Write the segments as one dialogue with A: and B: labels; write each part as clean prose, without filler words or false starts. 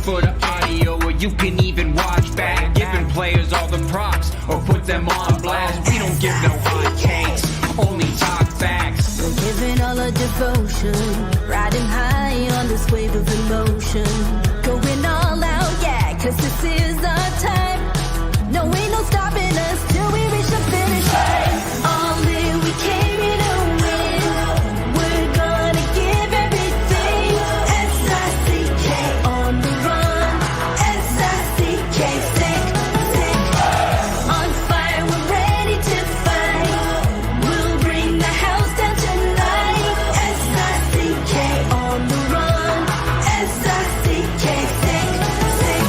A: for the audio, or you can even watch back. Giving players all the props, or put them on blast. We don't give no hot takes, only talk facts.
B: We're giving all our devotion, riding high on this wave of emotion. Going all out, yeah, cause this is our time. No, ain't no stopping us till we reach the finish line. All in, we came here to win. We're gonna give everything. S-I-C-K on the run. S-I-C-K, sick, sick. On fire, we're ready to fight. We'll bring the house down tonight. S-I-C-K on the run. S-I-C-K, sick, sick.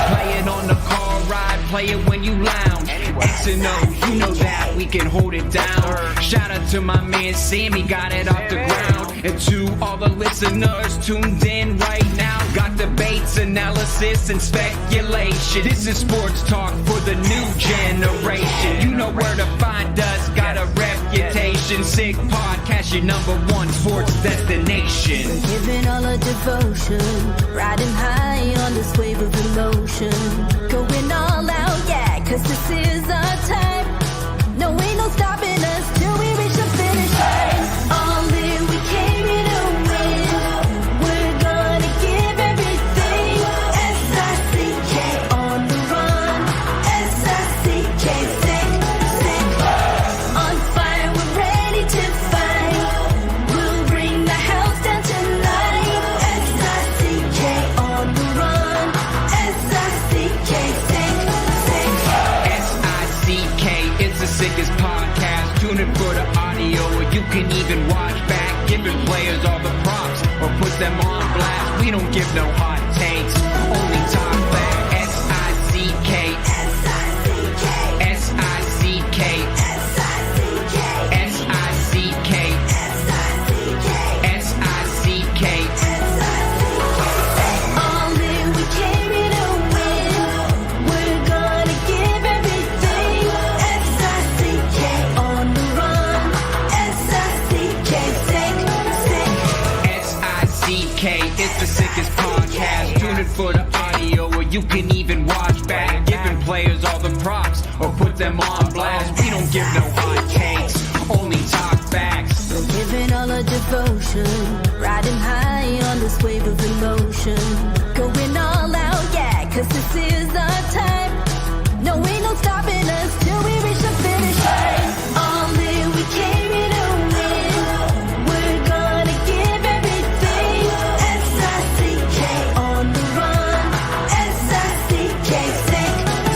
A: Playing on the car ride, play it when you lounge. X and O, you know that we can hold it down. Shout out to my man Sammy, got it off the ground. And to all the listeners tuned in right now, got debates, analysis, and speculation. This is sports talk for the new generation. You know where to find us, got a reputation. Sick podcast, your #1 sports destination.
B: Giving all our devotion, riding high on this wave of emotion. Going all out, yeah, cause this is our time. No, ain't no stopping us till we reach the finish line. All in, we came here to win. We're gonna give everything. S-I-C-K on the run. S-I-C-K, sick, sick. On fire, we're ready to fight. We'll bring the house down tonight. S-I-C-K on the run. S-I-C-K, sick, sick.
A: S-I-C-K, it's the sickest podcast. Tune in for the audio, or you can even watch back. Giving players all the props, or put them on blast. We don't give no hot takes, only talk back. S-I-C-K, S-I-C-K, S-I-C-K, S-I-C-K, S-I-C-K, S-I-C-K, S-I-C-K.
B: All in, we came here to win. We're gonna give everything. S-I-C-K on the run. S-I-C-K, sick, sick.
A: S-I-C-K, it's the sickest podcast. Tune in for the audio, or you can even watch back. Giving players all the props, or put them on blast. We don't give no hot takes, only talk facts.
B: We're giving all our devotion, riding high on this wave of emotion. Going all out, yeah, cause this is our time. No, ain't no stopping us till we reach the finish line. All in, we came here to win. We're gonna give everything. S-I-C-K on the run. S-I-C-K, sick,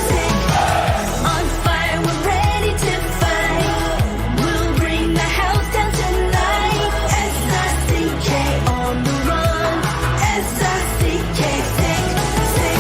B: sick. On fire, we're ready to fight. We'll bring the house down tonight. S-I-C-K on the run. S-I-C-K, sick, sick.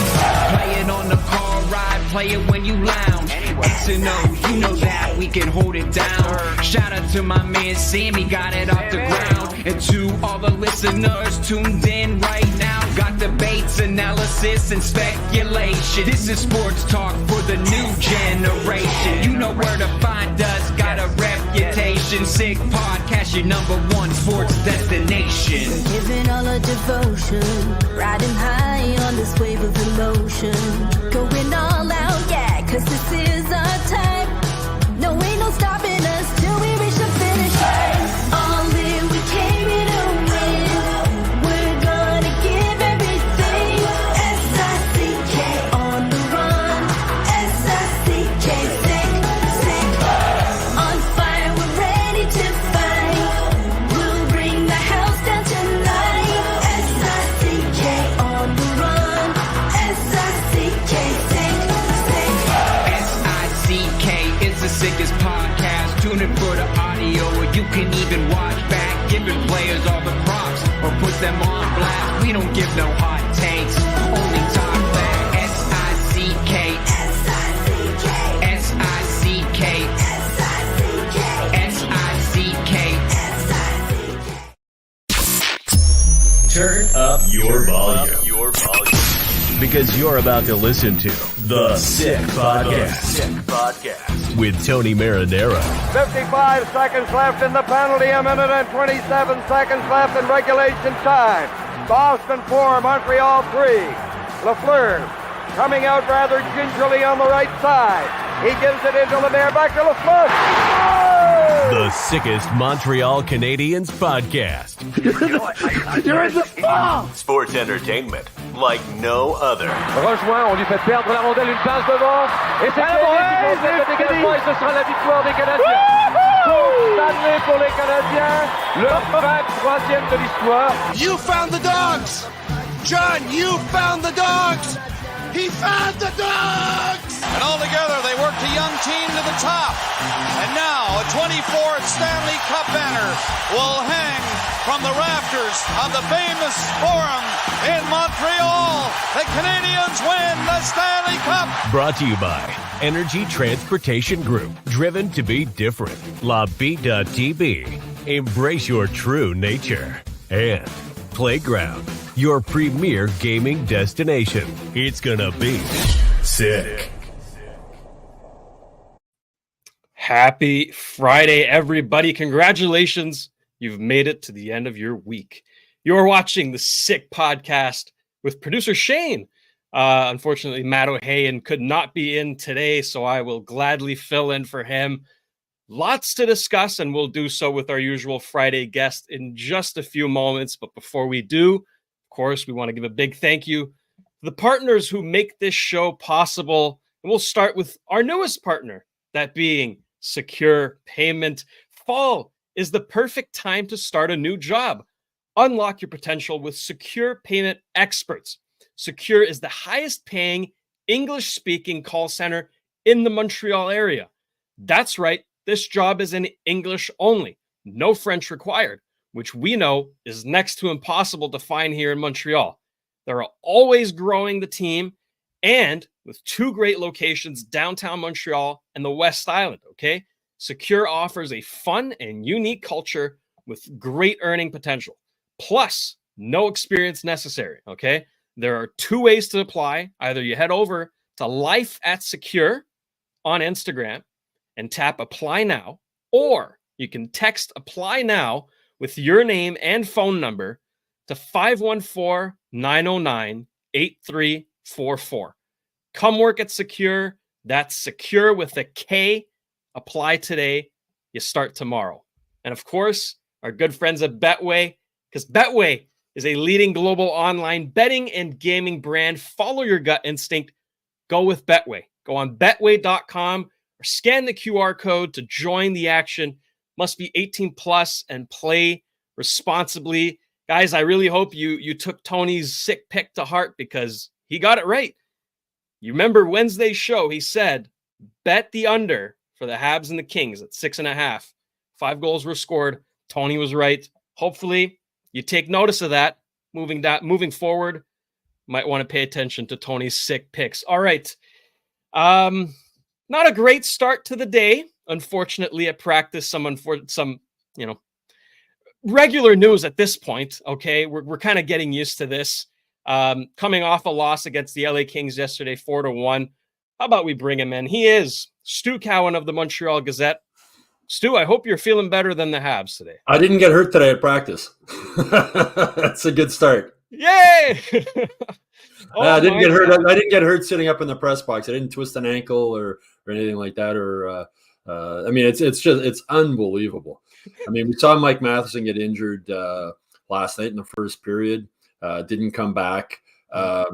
A: Playing on the car ride, play it when you lounge. X and O, you know that we can hold it down. Shout out to my man Sammy, got it off the ground. And to all the listeners tuned in right now, got debates, analysis, and speculation. This is sports talk for the new generation. You know where to find us, got a reputation. Sick podcast, your #1 sports destination.
B: Giving all our devotion, riding high on this wave of emotion. Going all out, yeah, cause this is our time. No, ain't no stopping us till we reach the finish line. All in, we came here to win. We're gonna give everything. S-I-C-K on the run. S-I-C-K, sick, sick. On fire, we're ready to fight. We'll bring the house down tonight. S-I-C-K on the run. S-I-C-K, sick, sick.
A: S-I-C-K, it's the sickest podcast. Tune in for the audio, or you can even watch back. Giving players all the props, or put them on blast. We don't give no hot takes, only talk back. S-I-C-K, S-I-C-K, S-I-C-K, S-I-C-K, S-I-C-K, S-I-C-K.
C: Turn up your volume. Because you're about to listen to The Sick Podcast. With Tony Marinaro.
D: 55 seconds left in the penalty, a minute and 27 seconds left in regulation time. Boston 4, Montreal 3. Lafleur coming out rather gingerly on the right side. He gives it into Lemaire, back to Lafleur. Oh!
C: The sickest Montreal Canadiens podcast.
D: You're in the ball!
C: Sports entertainment like no other.
E: Rejoint, on lui fait perdre la rondelle, une passe devant. Et c'est le dégagement et ce sera la victoire des Canadiens. Stanley pour les Canadiens, le 23e de l'histoire.
F: You found the dogs! John, you found the dogs! He found the dogs! And all together, they worked a young team to the top. And now, a 24th Stanley Cup banner will hang from the rafters of the famous Forum in Montreal. The Canadiens win the Stanley Cup!
C: Brought to you by Energy Transportation Group. Driven to be different. La Vida Tibi. Embrace your true nature. And Playground, your premier gaming destination. It's gonna be sick.
G: Happy Friday, everybody. Congratulations. You've made it to the end of your week. You're watching the Sick Podcast with producer Shayne. Unfortunately, Matt O'Hayan could not be in today, so I will gladly fill in for him. Lots to discuss, and we'll do so with our usual Friday guest in just a few moments. But before we do, of course, we want to give a big thank you to the partners who make this show possible. And we'll start with our newest partner, that being Secure Payment. Fall is the perfect time to start a new job. Unlock your potential with Secure Payment experts. Secure is the highest paying English-speaking call center in the Montreal area. That's right. This job is in English only, no French required, which we know is next to impossible to find here in Montreal. They're always growing the team, and with two great locations, downtown Montreal and the West Island, okay? Secure offers a fun and unique culture with great earning potential. Plus, no experience necessary, okay? There are two ways to apply. Either you head over to Life at Secure on Instagram and tap apply now, or you can text apply now with your name and phone number to 514-909-8344. Come work at Secure. That's Secure with a K. Apply today. You start tomorrow. And of course, our good friends at Betway, because Betway is a leading global online betting and gaming brand. Follow your gut instinct. Go with Betway. Go on betway.com or scan the QR code to join the action. Must be 18 plus and play responsibly. Guys, I really hope you took Tony's sick pick to heart because he got it right. You remember Wednesday's show, he said, bet the under for the Habs and the Kings at 6.5. 5 goals were scored. Tony was right. Hopefully you take notice of that. Moving forward, might want to pay attention to Tony's sick picks. All right. Not a great start to the day, unfortunately, at practice. Some regular news at this point. Okay, we're kind of getting used to this. Coming off a loss against the LA Kings yesterday, 4-1. How about we bring him in? He is Stu Cowan of the Montreal Gazette. Stu, I hope you're feeling better than the Habs today.
H: I didn't get hurt today at practice. That's a good start.
G: Yay!
H: I didn't get hurt. I didn't get hurt sitting up in the press box. I didn't twist an ankle or anything like that. It's unbelievable. I mean, we saw Mike Matheson get injured last night in the first period. Didn't come back.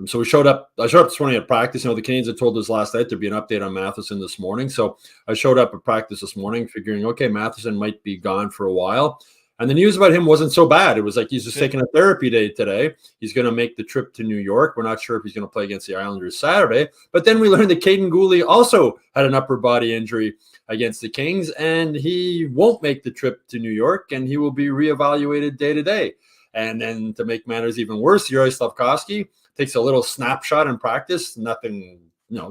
H: So I showed up this morning at practice. The Canadiens had told us last night there'd be an update on Matheson this morning. So I showed up at practice this morning figuring, okay, Matheson might be gone for a while. And the news about him wasn't so bad. It was like he's just taking a therapy day today. He's going to make the trip to New York. We're not sure if he's going to play against the Islanders Saturday. But then we learned that Kaiden Guhle also had an upper body injury against the Kings, and he won't make the trip to New York, and he will be reevaluated day to day. And then to make matters even worse, Juraj Slafkovsky takes a little snapshot in practice, nothing,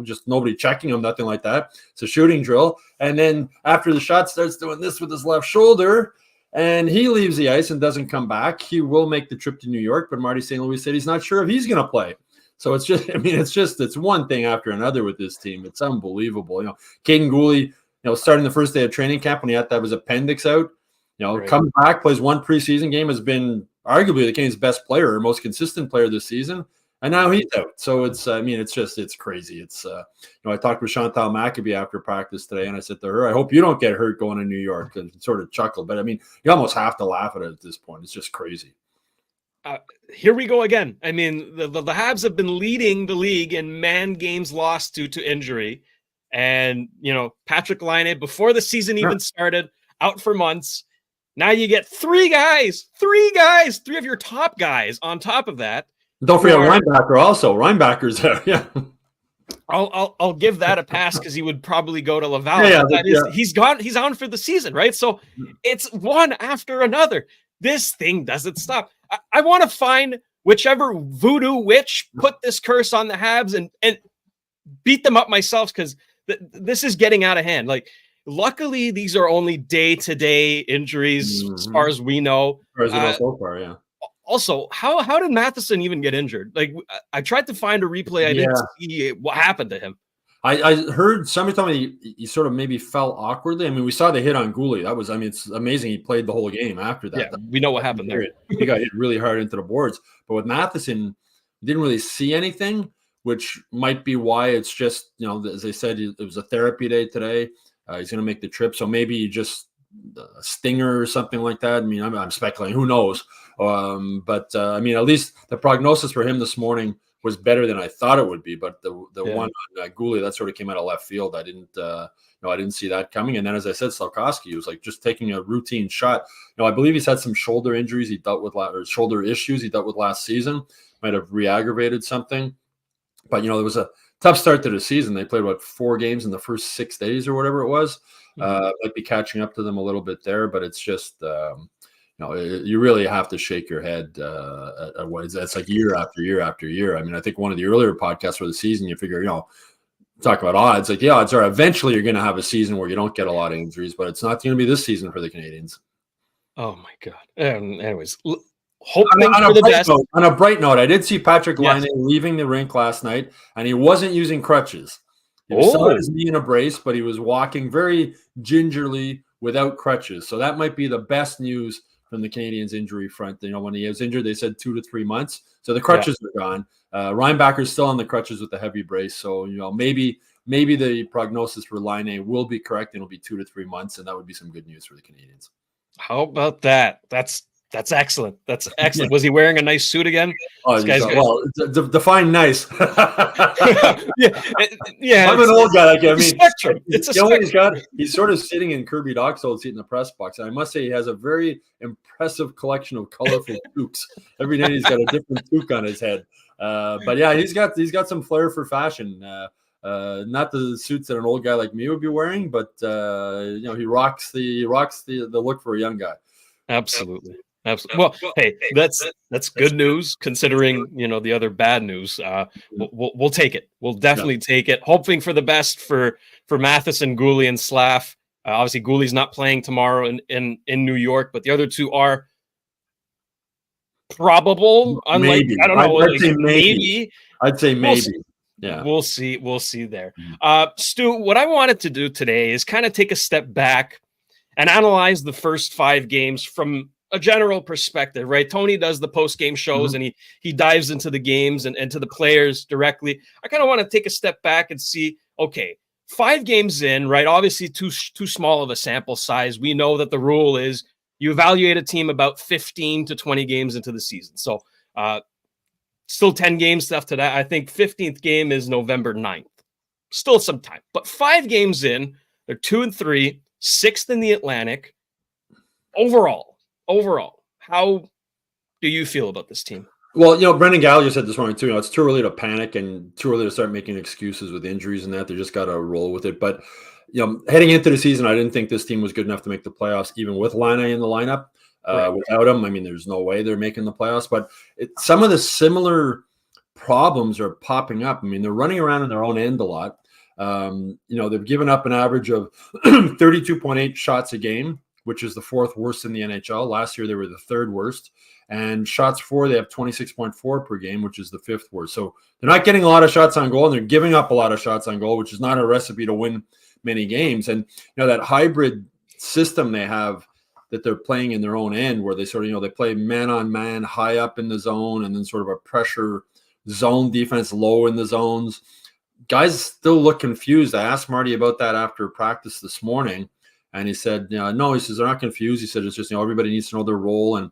H: just nobody checking him, nothing like that. It's a shooting drill. And then after the shot starts doing this with his left shoulder, and he leaves the ice and doesn't come back. He will make the trip to New York, but Marty St. Louis said he's not sure if he's going to play. So it's one thing after another with this team. It's unbelievable. Kaiden Guhle, starting the first day of training camp when he had to have his appendix out, right. Comes back, plays one preseason game, has been arguably the Canadiens' best player or most consistent player this season. And now he's out. So it's crazy. It's I talked with Chantal Maccabee after practice today, and I said to her, I hope you don't get hurt going to New York, and sort of chuckled. But I mean, you almost have to laugh at it at this point. It's just crazy.
G: Here we go again. I mean, the Habs have been leading the league in man games lost due to injury. And, Patrick Laine, before the season even started, out for months. Now you get three of your top guys on top of that.
H: Don't forget Reinbacher also. Reinbacher's there, yeah.
G: I'll give that a pass because he would probably go to Laval. He's on for the season, right? So it's one after another. This thing doesn't stop. I want to find whichever voodoo witch put this curse on the Habs and beat them up myself, because this is getting out of hand. Like, luckily, these are only day-to-day injuries as far as we know.
H: As we know so far, yeah.
G: Also, how did Matheson even get injured? Like, I tried to find a replay. I didn't see what happened to him.
H: I heard somebody tell me he sort of maybe fell awkwardly. I mean, we saw the hit on Guhle. That was, it's amazing. He played the whole game after that.
G: Yeah, we know what happened there.
H: He got hit really hard into the boards. But with Matheson, didn't really see anything, which might be why it's just, as I said, it was a therapy day today. He's going to make the trip. So maybe just a stinger or something like that. I mean, I'm speculating. Who knows? But at least the prognosis for him this morning was better than I thought it would be. But the one on Guhle, that sort of came out of left field. I didn't see that coming. And then, as I said, Slafkovsky was like just taking a routine shot. I believe he's had some shoulder injuries he dealt with, or shoulder issues he dealt with last season. Might have re-aggravated something. But, there was a tough start to the season. They played, 4 games in the first 6 days or whatever it was. Might be catching up to them a little bit there, but it's just, you really have to shake your head at what is that's like year after year after year. I mean, I think one of the earlier podcasts for the season, you figure, talk about odds. Like, odds are eventually you're going to have a season where you don't get a lot of injuries, but it's not going to be this season for the Canadiens.
G: Oh my God. Anyways, hoping for the best.
H: On a bright note, I did see Patrick Laine leaving the rink last night, and he wasn't using crutches. He was still his knee in a brace, but he was walking very gingerly without crutches. So that might be the best news from the Canadiens injury front. When he was injured, they said 2 to 3 months. So the crutches are gone. Reinbacher's still on the crutches with the heavy brace. So, maybe the prognosis for Laine will be correct, and it'll be 2 to 3 months, and that would be some good news for the Canadiens.
G: How about that? That's excellent. That's excellent. Was he wearing a nice suit again?
H: Define nice.
G: yeah.
H: I'm an old guy.
G: It's a spectrum.
H: He's sort of sitting in Kirby Docksold's seat in the press box. And I must say, he has a very impressive collection of colorful toques. Every day he's got a different toque on his head. But yeah, he's got some flair for fashion. Not the suits that an old guy like me would be wearing, but he rocks the look for a young guy.
G: Absolutely. Well, hey, that's good news considering the other bad news. We'll take it. We'll definitely take it. Hoping for the best for Matheson, Guhle, and Slaf. Obviously, Goule's not playing tomorrow in New York, but the other two are probable. Unlike,
H: maybe.
G: I don't know.
H: I'd say maybe. I'd say maybe. Yeah,
G: we'll see. We'll see there. Stu, what I wanted to do today is kind of take a step back and analyze the first 5 games from a general perspective, right? Tony does the post-game shows and he dives into the games and to the players directly. I kind of want to take a step back and see, okay, 5 games in, right? Obviously too small of a sample size. We know that the rule is you evaluate a team about 15 to 20 games into the season. So still 10 games left to that. I think 15th game is November 9th. Still some time. But 5 games in, they're 2-3, 6th in the Atlantic. Overall, how do you feel about this team?
H: Well, Brendan Gallagher said this morning too, it's too early to panic and too early to start making excuses with injuries and that. They just got to roll with it. But, heading into the season, I didn't think this team was good enough to make the playoffs, even with Laine in the lineup. Without him, there's no way they're making the playoffs. But some of the similar problems are popping up. They're running around in their own end a lot. They've given up an average of 32.8 shots a game, which is the 4th worst in the NHL. Last year, they were the 3rd worst. And shots for, they have 26.4 per game, which is the 5th worst. So they're not getting a lot of shots on goal, and they're giving up a lot of shots on goal, which is not a recipe to win many games. And, that hybrid system they have that they're playing in their own end, where they sort of, they play man on man high up in the zone and then sort of a pressure zone defense, low in the zones. Guys still look confused. I asked Marty about that after practice this morning, and he said, no, he says they're not confused. He said it's just, everybody needs to know their role, and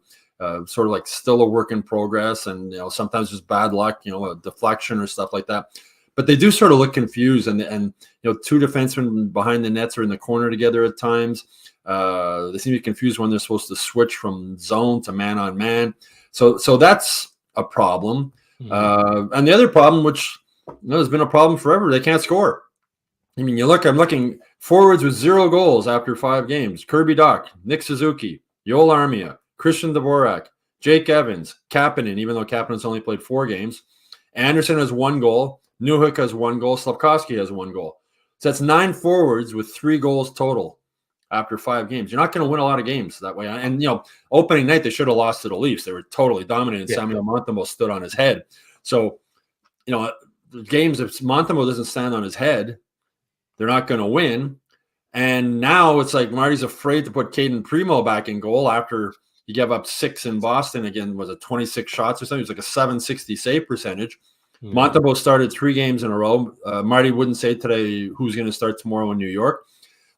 H: sort of like still a work in progress, and sometimes just bad luck, a deflection or stuff like that. But they do sort of look confused, and two defensemen behind the nets are in the corner together at times. They seem to be confused when they're supposed to switch from zone to man on man. So that's a problem. Mm-hmm. And the other problem, which has been a problem forever, they can't score. I mean, I'm looking forwards with 0 goals after 5 games. Kirby Dach, Nick Suzuki, Yoel Armia, Christian Dvorak, Jake Evans, Kapanen, even though Kapanen's only played 4 games. Anderson has 1 goal. Newhook has 1 goal. Slafkovsky has 1 goal. So that's 9 forwards with 3 goals total after 5 games. You're not going to win a lot of games that way. And, opening night, they should have lost to the Leafs. They were totally dominant, and Samuel Montembeault stood on his head. So, the games, if Montembeault doesn't stand on his head, they're not going to win. And now it's like Marty's afraid to put Kaiden Primo back in goal after he gave up 6 in Boston. Again, was it 26 shots or something? It was like a 760 save percentage. Mm-hmm. Montembeault started 3 games in a row. Marty wouldn't say today who's going to start tomorrow in New York.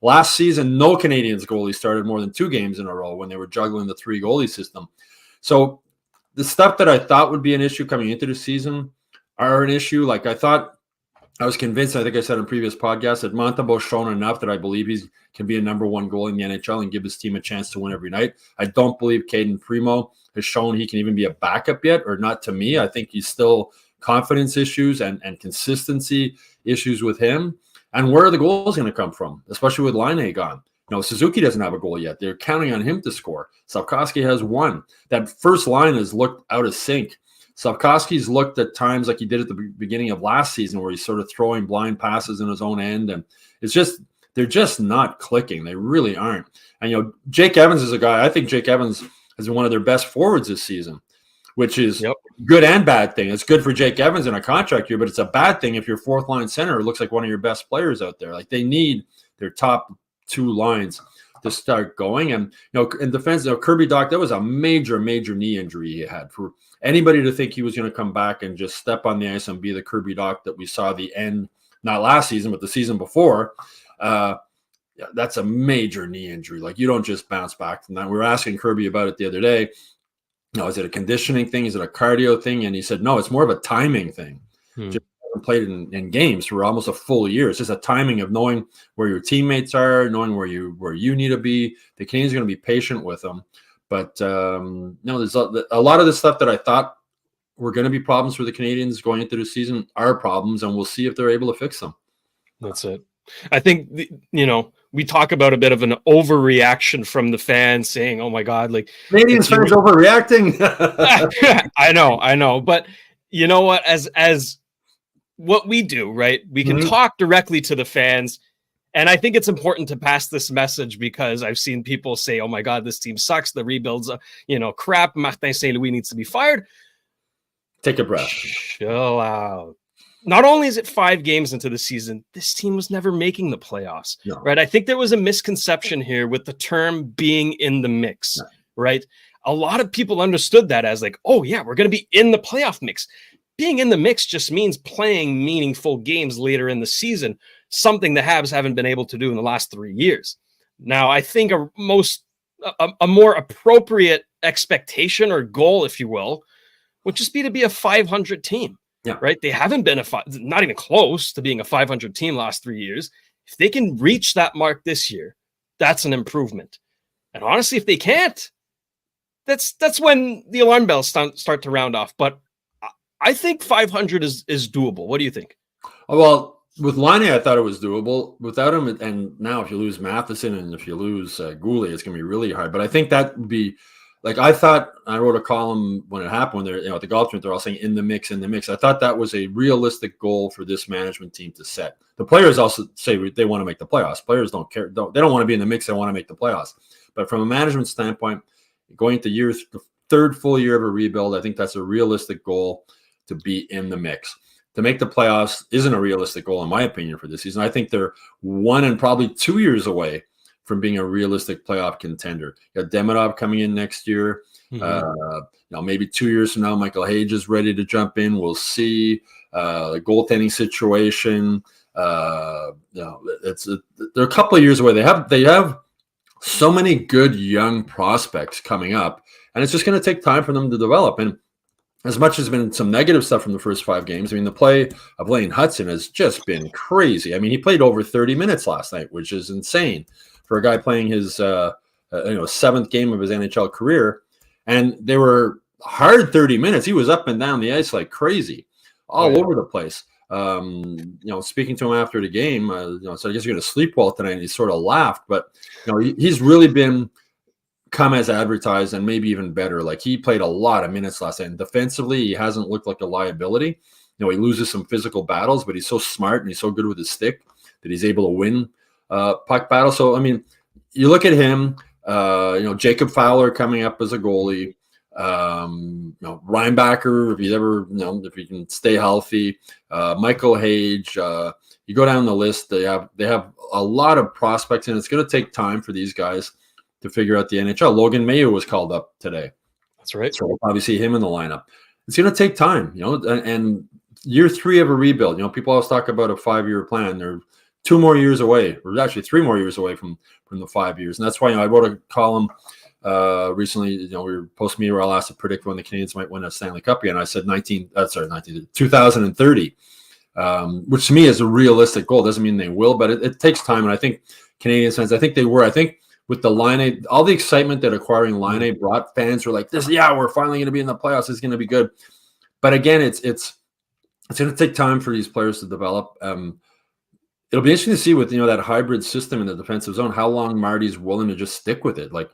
H: Last season, no Canadiens goalie started more than 2 games in a row when they were juggling the 3 goalie system. So the stuff that I thought would be an issue coming into the season are an issue. Like I was convinced, I think I said in previous podcasts, that Montembeault's shown enough that I believe he can be a number 1 goalie in the NHL and give his team a chance to win every night. I don't believe Kaiden Primo has shown he can even be a backup yet, or not to me. I think he's still confidence issues and consistency issues with him. And where are the goals going to come from, especially with Laine gone? Suzuki doesn't have a goal yet. They're counting on him to score. Slafkovsky has 1. That first line has looked out of sync. Slafkovsky's looked at times like he did at the beginning of last season, where he's sort of throwing blind passes in his own end. And they're just not clicking. They really aren't. And, Jake Evans is a guy, I think Jake Evans has been one of their best forwards this season, which is good and bad thing. It's good for Jake Evans in a contract year, but it's a bad thing if your 4th line center looks like one of your best players out there. Like, they need their top 2 lines to start going. And, in defense, Kirby Dach, that was a major, major knee injury he had. For anybody to think he was going to come back and just step on the ice and be the Kirby Dach that we saw the end, not last season, but the season before, that's a major knee injury. Like, you don't just bounce back from that. We were asking Kirby about it the other day. Is it a conditioning thing? Is it a cardio thing? And he said, no, it's more of a timing thing. Just haven't played in games for almost a full year. It's just a timing of knowing where your teammates are, knowing where you need to be. The Canadiens are going to be patient with them. But there's a lot of the stuff that I thought were going to be problems for the Canadiens going into the season are problems, and we'll see if they're able to fix them. That's it.
G: I think, we talk about a bit of an overreaction from the fans saying, oh my God, like
H: Canadiens fans overreacting.
G: I know. But you know what, as what we do, right? We can talk directly to the fans. And I think it's important to pass this message, because I've seen people say, oh my God, this team sucks. The rebuild's, crap. Martin St. Louis needs to be fired.
H: Take a breath.
G: Chill out. Not only is it 5 games into the season, this team was never making the playoffs, right? I think there was a misconception here with the term being in the mix, right? A lot of people understood that as like, oh yeah, we're going to be in the playoff mix. Being in the mix just means playing meaningful games later in the season, something the Habs haven't been able to do in the last 3 years. Now, I think a more appropriate expectation or goal, if you will, would just be to be a 500 team.
H: Yeah.
G: Right. They haven't been not even close to being a 500 team last 3 years. If they can reach that mark this year, that's an improvement. And honestly, if they can't, that's when the alarm bells start to round off. But I think 500 is doable. What do you think?
H: Well, with Laine, I thought it was doable. Without him, and now if you lose Matheson and if you lose Guhle, it's going to be really hard. But I think that would be. Like, I thought, I wrote a column when it happened, when they're at the golf tournament, they're all saying in the mix. I thought that was a realistic goal for this management team to set. The players also say they want to make the playoffs. Players don't care. They don't want to be in the mix. They want to make the playoffs. But from a management standpoint, going into the 3rd full year of a rebuild, I think that's a realistic goal to be in the mix. To make the playoffs isn't a realistic goal, in my opinion, for this season. I think they're 1 and probably 2 years away from being a realistic playoff contender. You got Demidov coming in next year. Maybe 2 years from now, Michael Hage is ready to jump in. We'll see. The goaltending situation. They're a couple of years away. They have so many good young prospects coming up, and it's just going to take time for them to develop. And as much as there's been some negative stuff from the first 5 games, I mean, the play of Lane Hutson has just been crazy. I mean, he played over 30 minutes last night, which is insane for a guy playing his 7th game of his NHL career. And they were hard 30 minutes. He was up and down the ice like crazy, all over the place. Speaking to him after the game, so I guess you're going to sleep well tonight. And he sort of laughed, but he's really been come as advertised and maybe even better. Like, he played a lot of minutes last night. And defensively, he hasn't looked like a liability. He loses some physical battles, but he's so smart and he's so good with his stick that he's able to win puck battles. So, I mean, you look at him, Jacob Fowler coming up as a goalie, Reinbacher, if he can stay healthy, Michael Hage, you go down the list, they have a lot of prospects, and it's going to take time for these guys to figure out the NHL. Logan Mayo was called up today.
G: That's right.
H: So we'll probably see him in the lineup. It's going to take time, and year 3 of a rebuild. People always talk about a 5-year plan. They're 2 more years away, or actually 3 more years away from the 5 years. And that's why I wrote a column recently. We were post me where I'll ask to predict when the Canadiens might win a Stanley Cup again. I said 2030, which to me is a realistic goal. Doesn't mean they will, but it takes time. And I think Canadiens fans, I think with the Line, all the excitement that acquiring Line brought, fans were like, we're finally going to be in the playoffs. It's going to be good. But again, it's going to take time for these players to develop. It'll be interesting to see with that hybrid system in the defensive zone, how long Marty's willing to just stick with it. Like,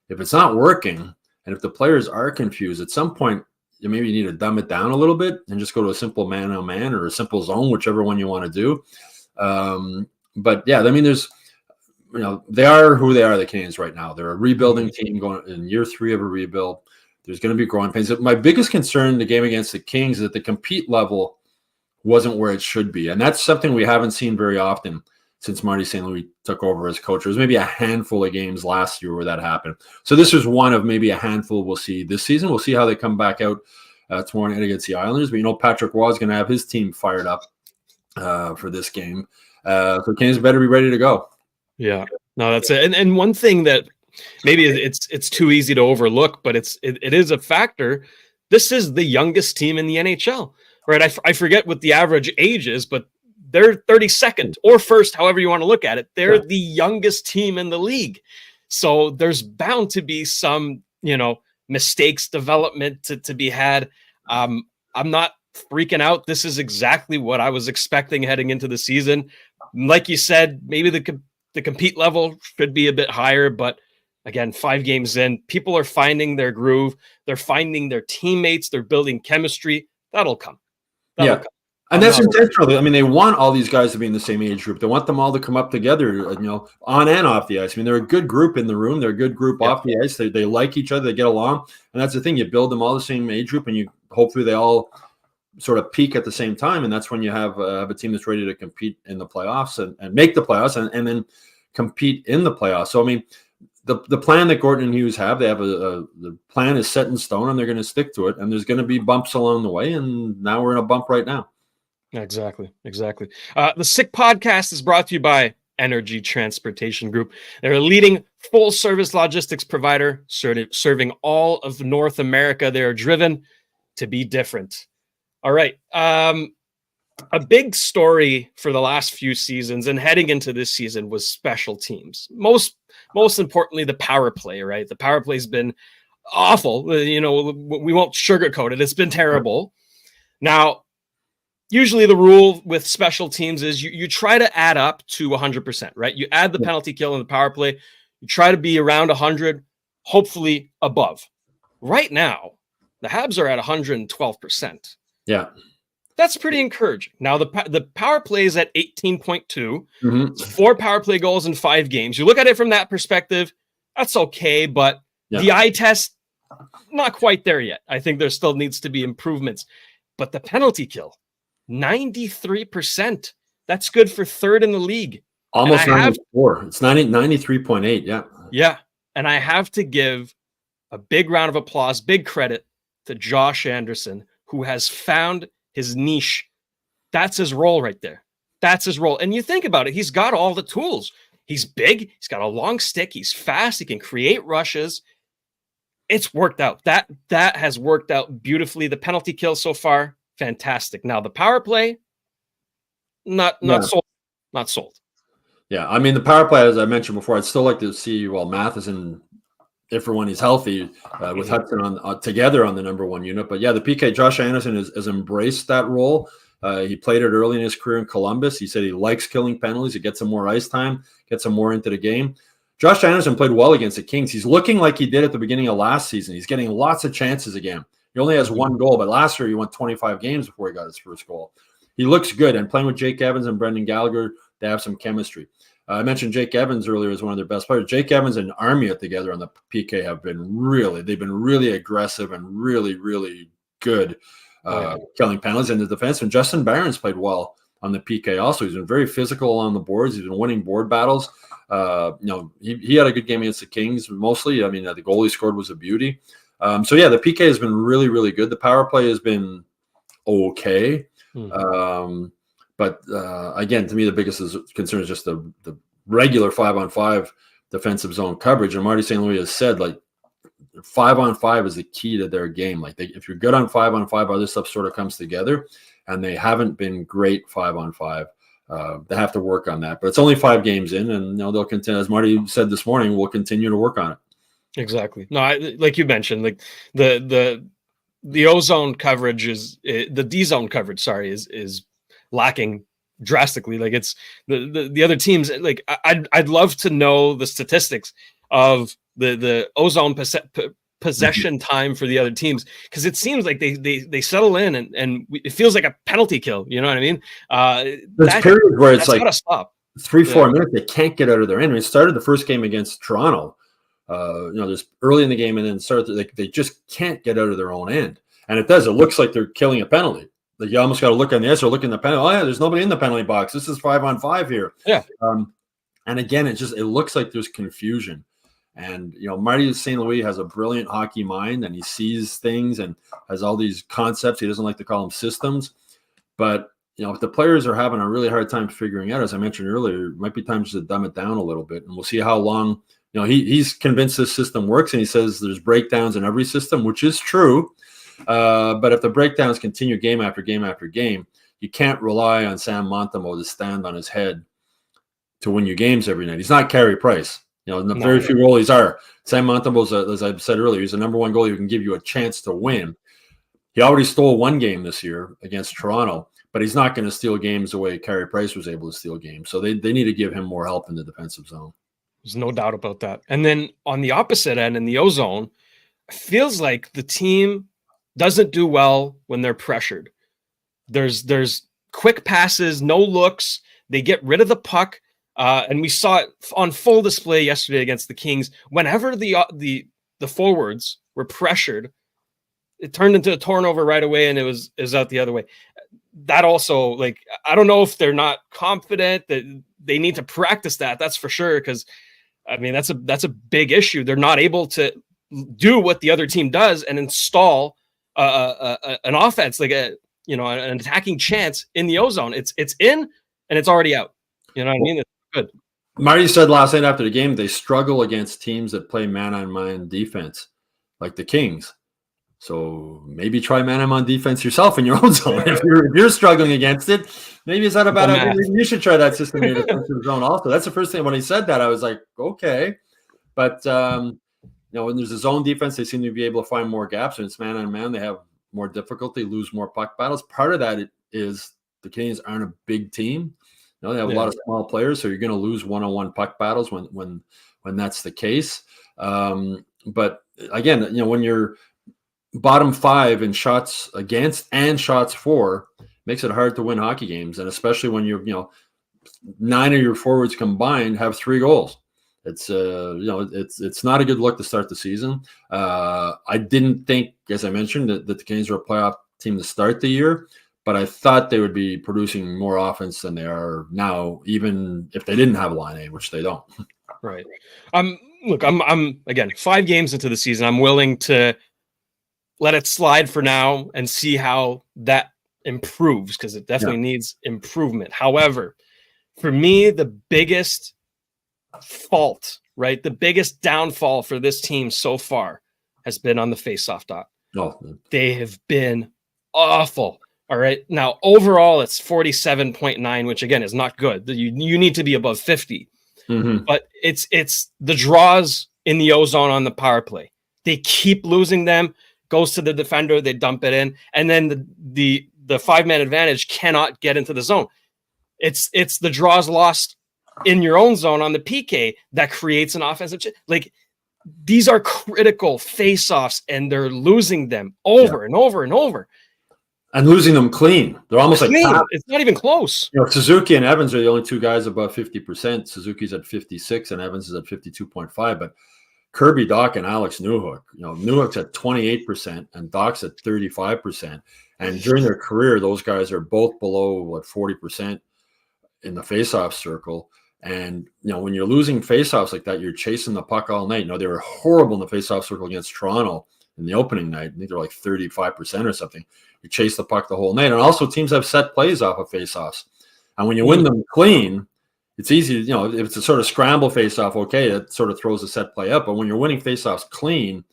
H: if it's not working and if the players are confused, at some point maybe you need to dumb it down a little bit and just go to a simple man-on-man or a simple zone, whichever one you want to do. But yeah, I mean, there's they are who they are, the Canadiens right now. They're a rebuilding team going in year 3 of a rebuild. There's going to be growing pains. My biggest concern in the game against the Kings is that the compete level wasn't where it should be. And that's something we haven't seen very often since Marty St. Louis took over as coach. There was maybe a handful of games last year where that happened. So this is one of maybe a handful we'll see this season. We'll see how they come back out tomorrow night against the Islanders. But Patrick Roy is going to have his team fired up for this game. So Canadiens better be ready to go. Yeah,
G: no, that's it. And one thing that maybe it's too easy to overlook, but it is a factor. This is the youngest team in the NHL, right? I forget what the average age is, but they're 32nd or first, however you want to look at it. They're the youngest team in the league. So there's bound to be some, mistakes, development to be had. I'm not freaking out. This is exactly what I was expecting heading into the season. Like you said, maybe the compete level should be a bit higher, but again, 5 games in, people are finding their groove. They're finding their teammates. They're building chemistry. That'll come. Come.
H: And that's intentional. I mean, they want all these guys to be in the same age group. They want them all to come up together, on and off the ice. I mean, they're a good group in the room. They're a good group off the ice. They like each other. They get along. And that's the thing. You build them all the same age group, and you hopefully they all sort of peak at the same time. And that's when you have a team that's ready to compete in the playoffs and make the playoffs and then compete in the playoffs. So, I mean, the plan that Gordon and Hughes have, they have the plan is set in stone, and they're going to stick to it. And there's going to be bumps along the way. And now we're in a bump right now.
G: Exactly. The Sick Podcast is brought to you by Energy Transportation Group. They're a leading full-service logistics provider serving all of North America. They are driven to be different. All right. A big story for the last few seasons and heading into this season was special teams. Most importantly, the power play, right? The power play has been awful. We won't sugarcoat it. It's been terrible. Now, usually the rule with special teams is you try to add up to 100%, right? You add the penalty kill and the power play. You try to be around 100, hopefully above. Right now, the Habs are at 112%.
H: Yeah.
G: That's pretty encouraging. Now, the power play is at 18.2, 4 power play goals in 5 games. You look at it from that perspective, that's okay, but the eye test, not quite there yet. I think there still needs to be improvements. But the penalty kill, 93%. That's good for 3rd in the league.
H: Almost 94. It's 93.8, yeah.
G: Yeah, and I have to give a big round of applause, big credit to Josh Anderson, who has found his niche. That's his role right there. That's his role. And you think about it, he's got all the tools. He's big. He's got a long stick. He's fast. He can create rushes. It's worked out. That has worked out beautifully. The penalty kill so far, fantastic. Now the power play, not sold. Not sold.
H: Yeah, I mean, the power play, as I mentioned before, I'd still like to see Matheson, if or when he's healthy, with Hutson on together on the number one unit. But yeah, the PK, Josh Anderson has embraced that role. He played it early in his career in Columbus. He said he likes killing penalties. He gets some more ice time, gets some more into the game. Josh Anderson played well against the Kings. He's looking like he did at the beginning of last season. He's getting lots of chances again. He only has one goal, but last year he won 25 games before he got his first goal. He looks good, and playing with Jake Evans and Brendan Gallagher, they have some chemistry. I mentioned Jake Evans earlier as one of their best players. Jake Evans and Armia together on the PK they've been really aggressive and really, really good killing penalties in the defense. And Justin Barron's played well on the PK also. He's been very physical on the boards. He's been winning board battles. He had a good game against the Kings mostly. I mean, the goal he scored was a beauty. So yeah, the PK has been really, really good. The power play has been okay. But again, to me, the biggest concern is just the regular 5-on-5 defensive zone coverage. And Marty St. Louis has said, like, 5-on-5 is the key to their game. Like, if you're good on 5-on-5, other stuff sort of comes together. And they haven't been great 5-on-5. They have to work on that. But it's only 5 games in, and they'll continue. As Marty said this morning, we'll continue to work on it. Exactly.
G: No, like you mentioned, like the O-zone coverage the D-zone coverage. Sorry, is lacking drastically. Like, it's the other teams. Like, I'd love to know the statistics of the O-zone possession time for the other teams, because it seems like they settle in and it feels like a penalty kill. You know what I mean?
H: There's periods where it's like
G: gotta stop.
H: 3-4 minutes. They can't get out of their end. We started the first game against Toronto. There's early in the game and then they just can't get out of their own end. And it looks like they're killing a penalty. Like, you almost got to look on the ice or look in the penalty. Oh yeah, there's nobody in the penalty box. This is 5-on-5 here.
G: Yeah.
H: And again, it looks like there's confusion. And Marty St. Louis has a brilliant hockey mind, and he sees things and has all these concepts. He doesn't like to call them systems, but if the players are having a really hard time figuring out, as I mentioned earlier, it might be time just to dumb it down a little bit, and we'll see how long. He's convinced this system works, and he says there's breakdowns in every system, which is true. But if the breakdowns continue game after game after game, you can't rely on Sam Montamo to stand on his head to win you games every night. He's not Carey Price. Very few goalies are. Sam Montamo's, as I said earlier, he's the number one goalie who can give you a chance to win. He already stole one game this year against Toronto, but he's not going to steal games the way Carey Price was able to steal games. So they need to give him more help in the defensive zone.
G: There's no doubt about that. And then on the opposite end, in the O-zone, it feels like the team doesn't do well when they're pressured. There's quick passes, no looks. They get rid of the puck. And we saw it on full display yesterday against the Kings. Whenever the forwards were pressured, it turned into a turnover right away, and it was out the other way. That also, like, I don't know if they're not confident, that they need to practice that. That's for sure, because I mean that's a big issue. They're not able to do what the other team does and install an offense, like an attacking chance in the O-zone. It's in and it's already out. You know what I mean? It's good.
H: Marty said last night after the game they struggle against teams that play man-on-man defense, like the Kings. So maybe try man-on-man defense yourself in your own zone. If you're struggling against it, maybe it's not a bad idea. You should try that system in your defensive zone also. That's the first thing. When he said that, I was like, okay. But when there's a zone defense, they seem to be able to find more gaps. When it's man-on-man, they have more difficulty, lose more puck battles. Part of that is the Canadiens aren't a big team. They have a lot of small players, so you're going to lose one-on-one puck battles when that's the case. But again, when you're bottom 5 in shots against and shots for, makes it hard to win hockey games, and especially when you're 9 of your forwards combined have 3 goals. It's it's not a good look to start the season. I didn't think, as I mentioned, that the Canadiens were a playoff team to start the year, but I thought they would be producing more offense than they are now, even if they didn't have a line A, which they don't.
G: Right. look, I'm again 5 games into the season. I'm willing to let it slide for now and see how that improves, because it definitely needs improvement. However, for me, the biggest fault, right, the biggest downfall for this team so far has been on the faceoff dot. They have been awful. All right. Now, overall, it's 47.9, which again is not good. You need to be above 50. But it's the draws in the O-zone on the power play. They keep losing them. Goes to the defender, they dump it in, and then the 5-man advantage cannot get into the zone. It's the draws lost in your own zone on the PK that creates an offensive like these are critical face-offs, and they're losing them over and over and over.
H: And losing them clean. They're almost like
G: it's not even close.
H: Suzuki and Evans are the only 2 guys above 50%. Suzuki's at 56 and Evans is at 52.5. But Kirby Dach and Alex Newhook, Newhook's at 28% and Dach's at 35%. And during their career, those guys are both below 40% in the faceoff circle. And when you're losing faceoffs like that, you're chasing the puck all night. They were horrible in the faceoff circle against Toronto in the opening night. I think they're like 35% or something. You chase the puck the whole night. And also teams have set plays off of faceoffs. And when you win them clean, it's easy, if it's a sort of scramble faceoff, okay, it sort of throws the set play up. But when you're winning faceoffs clean,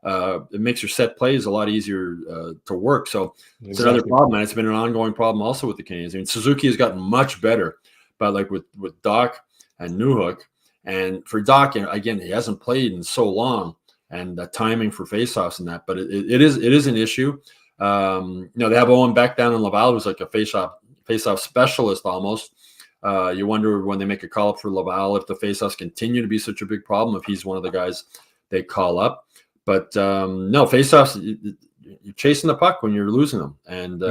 H: it makes your set plays a lot easier to work. So it's another problem, and it's been an ongoing problem also with the Canadiens. I mean, Suzuki has gotten much better, but like with Dach and Newhook, and for Dach, again, he hasn't played in so long, and the timing for faceoffs and that, but it is an issue. They have Owen Beck down in Laval, who's like a faceoff specialist almost. You wonder when they make a call up for Laval if the faceoffs continue to be such a big problem, if he's one of the guys they call up. But no, faceoffs, you're chasing the puck when you're losing them, and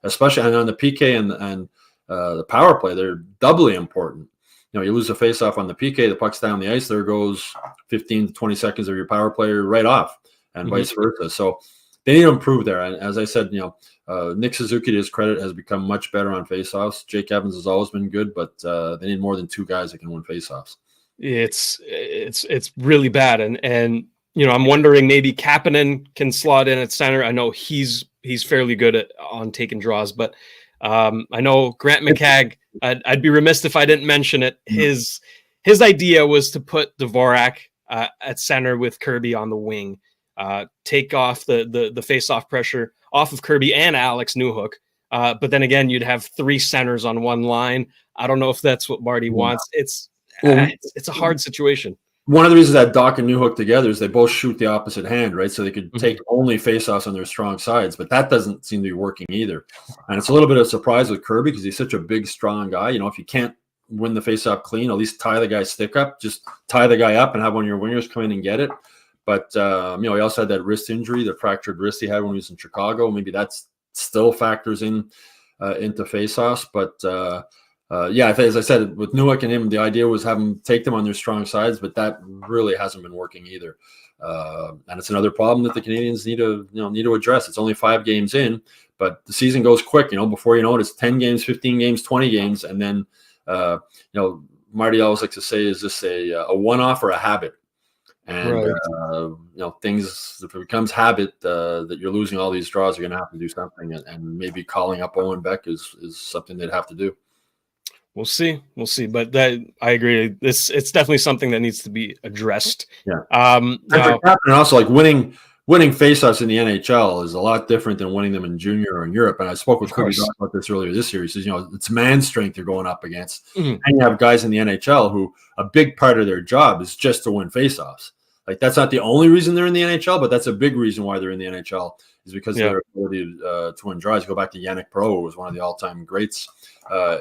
H: especially on the PK and the power play, they're doubly important. You lose a faceoff on the PK, the puck's down the ice, there goes 15 to 20 seconds of your power play right off, and vice versa. So they need to improve there. And as I said, Nick Suzuki, to his credit, has become much better on faceoffs. Jake Evans has always been good, but they need more than 2 guys that can win faceoffs. It's
G: really bad, and I'm wondering maybe Kapanen can slot in at center. I know he's fairly good on taking draws, but I know Grant McCagg. I'd be remiss if I didn't mention it. His idea was to put Dvorak at center with Kirby on the wing, take off the face-off pressure off of Kirby and Alex Newhook. But then again, you'd have 3 centers on one line. I don't know if that's what Marty wants. It's a hard situation.
H: One of the reasons that Dach and Newhook together is they both shoot the opposite hand, right? So they could take only faceoffs on their strong sides, but that doesn't seem to be working either. And it's a little bit of a surprise with Kirby because he's such a big, strong guy. If you can't win the faceoff clean, at least tie the guy's stick up. Just tie the guy up and have one of your wingers come in and get it. But he also had that wrist injury, the fractured wrist he had when he was in Chicago. Maybe that's still factors into faceoffs, but. As I said, with Newhook and him, the idea was have them take them on their strong sides, but that really hasn't been working either. And it's another problem that the Canadiens need to address. It's only 5 games in, but the season goes quick. Before you know it, it's 10 games, 15 games, 20 games, and then Marty always likes to say, is this a one-off or a habit? And things, if it becomes habit that you're losing all these draws, you're going to have to do something, and maybe calling up Owen Beck is something they'd have to do.
G: We'll see. But I agree. It's definitely something that needs to be addressed.
H: Yeah. And also, like winning faceoffs in the NHL is a lot different than winning them in junior or in Europe. And I spoke with Kirby about this earlier this year. He says, it's man strength you're going up against, and you have guys in the NHL who a big part of their job is just to win faceoffs. Like that's not the only reason they're in the NHL, but that's a big reason why they're in the NHL is because of their ability to win draws. Go back to Yannick Pro, who was one of the all-time greats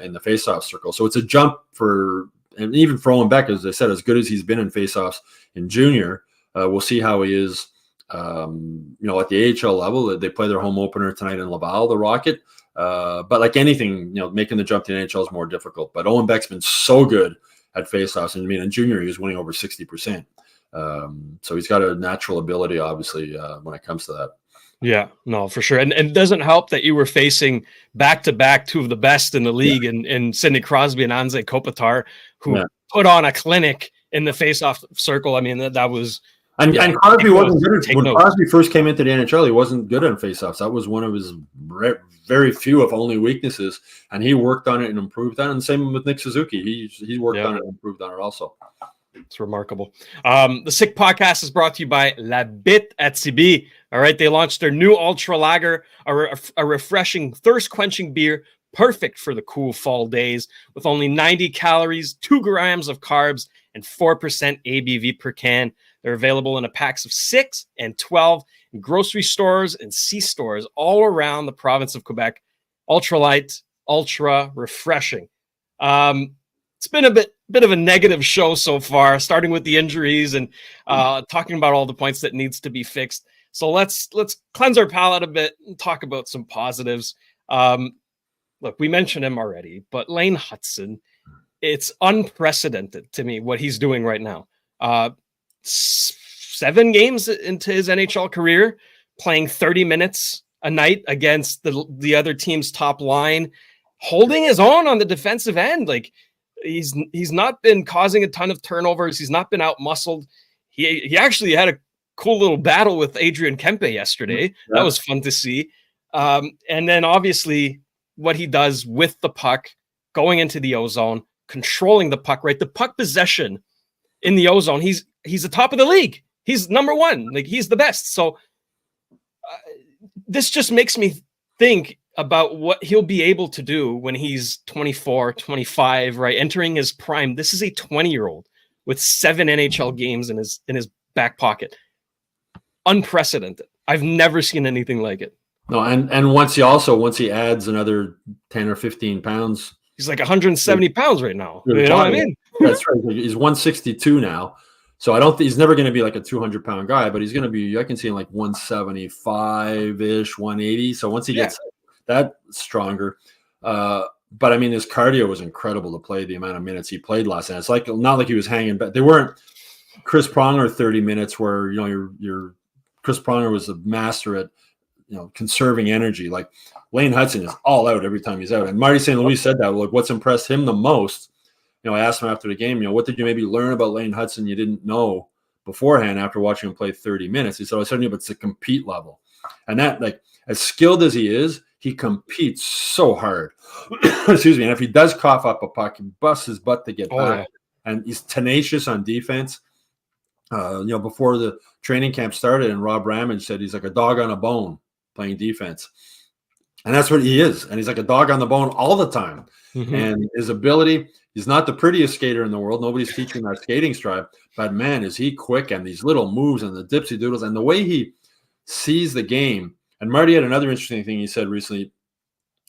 H: in the faceoff circle. So it's a jump and even for Owen Beck, as I said, as good as he's been in faceoffs in junior, we'll see how he is, at the AHL level. They play their home opener tonight in Laval, the Rocket. But like anything, making the jump to the NHL is more difficult. But Owen Beck's been so good at faceoffs, and in junior he was winning over 60%. So he's got a natural ability, obviously, when it comes to that.
G: Yeah, no, for sure. And it doesn't help that you were facing back-to-back 2 of the best in the league in Sidney Crosby and Anze Kopitar, who put on a clinic in the face-off circle. I mean, that was.
H: And Crosby wasn't good. When Crosby first came into the NHL, he wasn't good on faceoffs. That was one of his very few, if only, weaknesses. And he worked on it and improved on it. And same with Nick Suzuki. He worked on it and improved on it also.
G: It's remarkable. The Sick Podcast is brought to you by La Bittt at Tibi. All right, they launched their new Ultra Lager, a refreshing, thirst-quenching beer, perfect for the cool fall days, with only 90 calories, 2 grams of carbs, and 4% ABV per can. They're available in a packs of 6 and 12 in grocery stores and C-stores all around the province of Quebec. Ultra light, ultra refreshing. It's been a bit of a negative show so far, starting with the injuries and talking about all the points that needs to be fixed. So let's cleanse our palate a bit and talk about some positives. Look, we mentioned him already, but Lane Hutson, it's unprecedented to me what he's doing right now. 7 games into his NHL career, playing 30 minutes a night against the other team's top line, holding his own on the defensive end. Like, he's not been causing a ton of turnovers. He's not been out-muscled. He actually had a cool little battle with Adrian Kempe yesterday. Yeah. That was fun to see. And then obviously what he does with the puck, going into the O-zone, controlling the puck, right? The puck possession in the O-zone, he's the top of the league. He's number 1. Like, he's the best. So this just makes me think about what he'll be able to do when he's 24, 25, right? Entering his prime. This is a 20-year-old with 7 NHL games in his back pocket. Unprecedented. I've never seen anything like it.
H: No, and once he adds another 10 or 15 pounds,
G: he's like 170 pounds right now. You know what I mean?
H: That's right. He's 162 now. So I don't think he's never going to be like a 200-pound guy, but he's going to be, I can see him like 175-ish, 180. So once he gets that stronger, but I mean, his cardio was incredible to play the amount of minutes he played last night. It's like, not like he was hanging back. They weren't Chris Pronger 30 minutes where, your Chris Pronger was a master at, conserving energy. Like, Lane Hutson is all out every time he's out. And Marty St. Louis said that, like, what's impressed him the most, I asked him after the game, what did you maybe learn about Lane Hutson you didn't know beforehand after watching him play 30 minutes? He said, I said, but it's a compete level. And that, like, as skilled as he is, he competes so hard. Excuse me. And if he does cough up a puck, he busts his butt to get back. Yeah. And he's tenacious on defense. Before the training camp started, and Rob Ramage said he's like a dog on a bone playing defense. And that's what he is. And he's like a dog on the bone all the time. Mm-hmm. And his ability, he's not the prettiest skater in the world. Nobody's teaching that skating stride. But, man, is he quick, and these little moves and the dipsy doodles and the way he sees the game. And Marty had another interesting thing he said recently,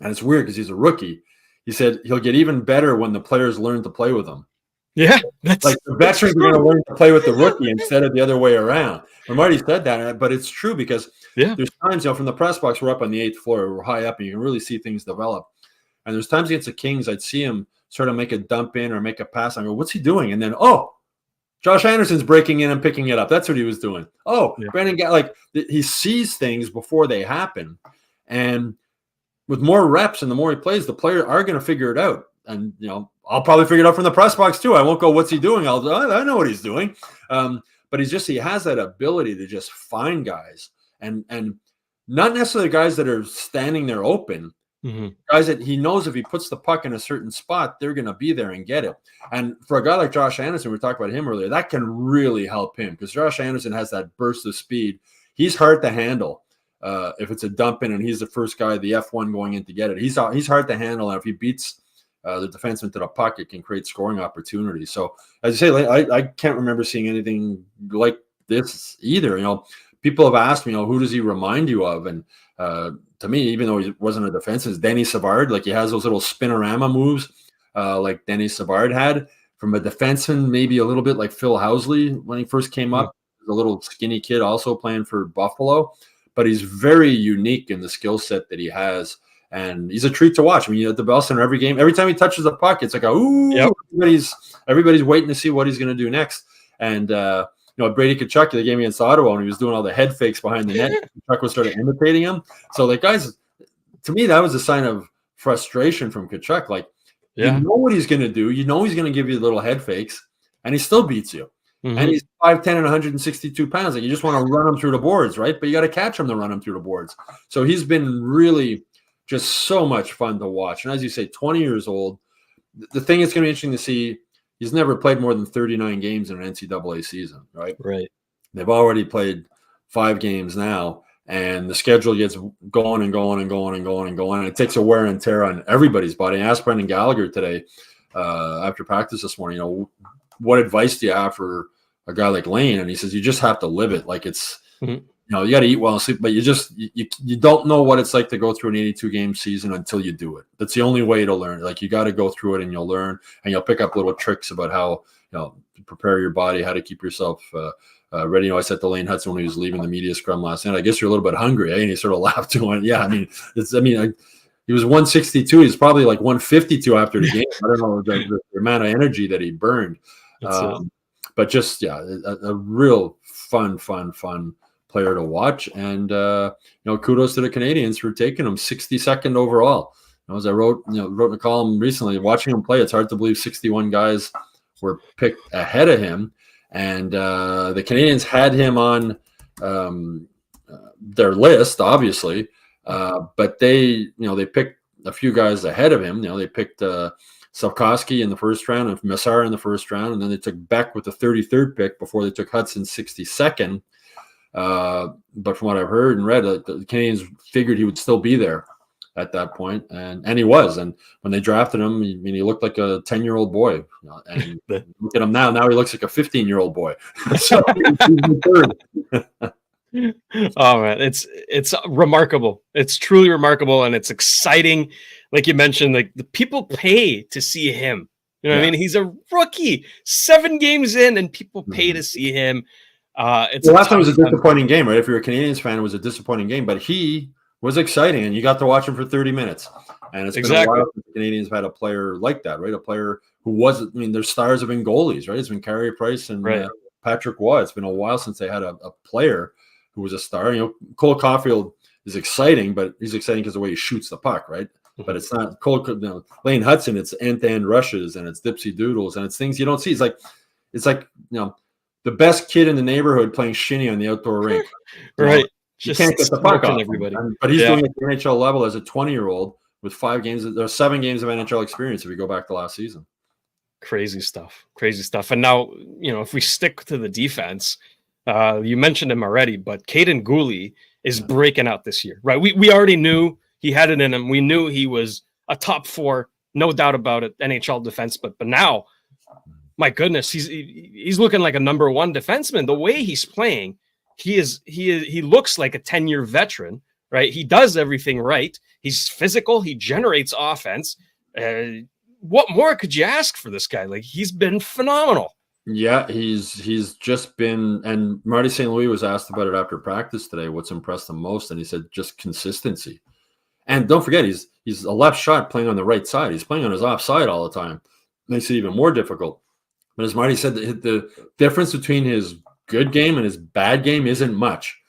H: and it's weird because he's a rookie. He said he'll get even better when the players learn to play with him.
G: Yeah.
H: Like, the veterans are going to learn to play with the rookie instead of the other way around. And Marty said that, but it's true because there's times, from the press box, we're up on the 8th floor, we're high up, and you can really see things develop. And there's times against the Kings, I'd see him sort of make a dump in or make a pass. I go, what's he doing? And then, Josh Anderson's breaking in and picking it up. That's what he was doing. Brandon, he sees things before they happen. And with more reps and the more he plays, the players are going to figure it out. And, I'll probably figure it out from the press box too. I won't go, what's he doing? I know what he's doing. But he has that ability to just find guys and not necessarily guys that are standing there open. Mm-hmm. Guys that he knows if he puts the puck in a certain spot, they're going to be there and get it. And for a guy like Josh Anderson, we talked about him earlier, that can really help him because Josh Anderson has that burst of speed. He's hard to handle if it's a dump in and he's the first guy, the F1 going in to get it. He's hard to handle, and if he beats the defenseman to the puck, it can create scoring opportunities. So, as you say, I can't remember seeing anything like this either. People have asked me, who does he remind you of? And to me, even though he wasn't a defenseman, it's Denny Savard. Like, he has those little spinorama moves like Denny Savard had. From a defenseman, maybe a little bit like Phil Housley when he first came up. He was a little skinny kid also playing for Buffalo. But he's very unique in the skill set that he has. And he's a treat to watch. I mean, at the Bell Center every game, every time he touches the puck, it's like, everybody's waiting to see what he's going to do next. And, Brady Tkachuk, the game against Ottawa, when he was doing all the head fakes behind the net, Tkachuk was sort of imitating him. So, guys, to me, that was a sign of frustration from Tkachuk. You know what he's going to do. You know he's going to give you little head fakes. and he still beats you.
G: Mm-hmm.
H: And he's 5'10" and 162 pounds. Like, you just want to run him through the boards, right? But you got to catch him to run him through the boards. So he's been really just so much fun to watch. And as you say, 20 years old. The thing that's going to be interesting to see, he's never played more than 39 games in an NCAA season, right?
G: Right.
H: They've already played 5 games now, and the schedule gets going and going and going and going and going. And it takes a wear and tear on everybody's body. I asked Brendan Gallagher today after practice this morning, what advice do you have for a guy like Lane? And he says, you just have to live it. Like, it's, you got to eat well and sleep, but you don't know what it's like to go through an 82 game season until you do it. That's the only way to learn. Like, you got to go through it and you'll learn, and you'll pick up little tricks about how, to prepare your body, how to keep yourself ready. I said to Lane Hutson when he was leaving the media scrum last night, I guess you're a little bit hungry, eh? And he sort of laughed to it. Yeah. He was 162. He's probably like 152 after the game. I don't know the amount of energy that he burned. But just, a real fun player to watch. And, kudos to the Canadiens for taking him 62nd overall. As I wrote in a column recently, watching him play, it's hard to believe 61 guys were picked ahead of him. And the Canadiens had him on their list, obviously. But they picked a few guys ahead of him. They picked Slafkovsky in the first round and Massar in the first round, and then they took Beck with the 33rd pick before they took Hutson 62nd. But from what I've heard and read, the Canadiens figured he would still be there at that point, and he was. And when they drafted him, he looked like a 10-year-old boy. And look at him now. Now he looks like a 15-year-old boy. So
G: oh man, it's remarkable. It's truly remarkable, and it's exciting. Like you mentioned, like, the people pay to see him. What I mean? He's a rookie, 7 games in, and people pay to see him. Last time was a disappointing game, right? If you're a Canadiens fan, it was a disappointing game, but he was exciting, and you got to watch him for 30 minutes. And it's been a while since the Canadiens have had a player like that, right? A player who wasn't. Their stars have been goalies, right? It's been Carey Price and Patrick Waugh. It's been a while since they had a player who was a star. Cole Caulfield is exciting, but he's exciting because of the way he shoots the puck, right? But it's not Lane Hutson. It's end-to-end rushes, and it's dipsy doodles, and it's things you don't see. It's like the best kid in the neighborhood playing shinny on the outdoor rink, right?
H: You can't get the puck off everybody. But he's doing it at the NHL level as a 20-year-old with 7 games of NHL experience. If you go back to last season,
G: crazy stuff. And now, if we stick to the defense, you mentioned him already, but Kaiden Guhle is breaking out this year, right? We already knew he had it in him. We knew he was a top 4, no doubt about it, NHL defense. But now, my goodness, he's looking like a number 1 defenseman. The way he's playing, he looks like a 10-year veteran, right? He does everything right. He's physical. He generates offense. What more could you ask for this guy? Like, he's been phenomenal.
H: Yeah, he's just been, and Marty St. Louis was asked about it after practice today, what's impressed him most, and he said just consistency. And don't forget, he's a left shot playing on the right side. He's playing on his offside all the time. Makes it even more difficult. But as Marty said, the difference between his good game and his bad game isn't much.